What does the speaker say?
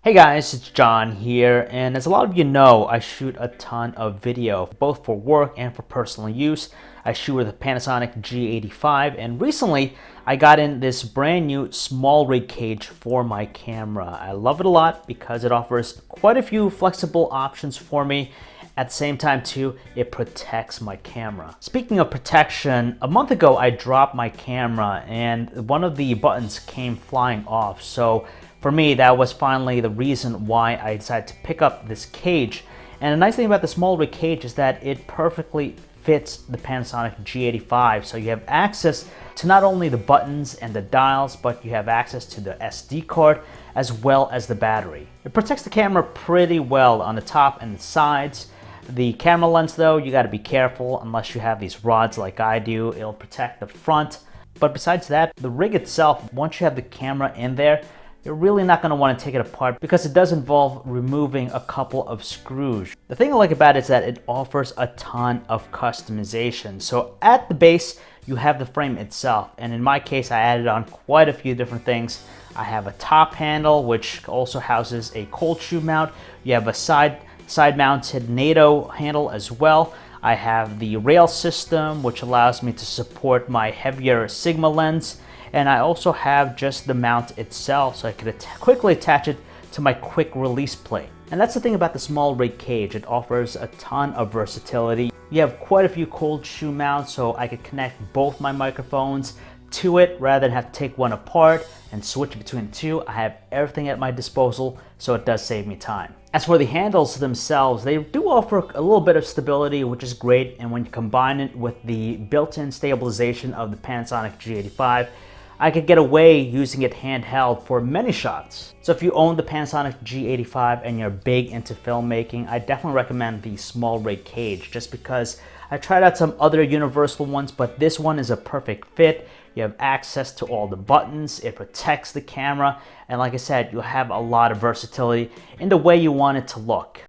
Hey guys, it's John here, and as a lot of you know, I shoot a ton of video, both for work and for personal use. I shoot with a Panasonic G85, and recently I got in this brand new SmallRig Cage for my camera. I love it a lot because it offers quite a few flexible options for me. At the same time too, it protects my camera. Speaking of protection, a month ago I dropped my camera and one of the buttons came flying off. So for me, that was finally the reason why I decided to pick up this cage. And the nice thing about the SmallRig Cage is that it perfectly fits the Panasonic G85. So you have access to not only the buttons and the dials, but you have access to the SD card as well as the battery. It protects the camera pretty well on the top and the sides. The camera lens though, you gotta be careful unless you have these rods like I do. It'll protect the front. But besides that, the rig itself, once you have the camera in there, you're really not going to want to take it apart because it does involve removing a couple of screws. The thing I like about it is that it offers a ton of customization. So at the base, you have the frame itself. And in my case, I added on quite a few different things. I have a top handle, which also houses a cold shoe mount. You have a side-mounted NATO handle as well. I have the rail system, which allows me to support my heavier Sigma lens. And I also have just the mount itself, so I could quickly attach it to my quick release plate. And that's the thing about the SmallRig Cage. It offers a ton of versatility. You have quite a few cold shoe mounts, so I could connect both my microphones to it rather than have to take one apart and switch between the two. I have everything at my disposal, so it does save me time. As for the handles themselves, they do offer a little bit of stability, which is great. And when you combine it with the built-in stabilization of the Panasonic G85, I could get away using it handheld for many shots. So if you own the Panasonic G85 and you're big into filmmaking, I definitely recommend the SmallRig Cage just because I tried out some other universal ones, but this one is a perfect fit. You have access to all the buttons, it protects the camera, and like I said, you have a lot of versatility in the way you want it to look.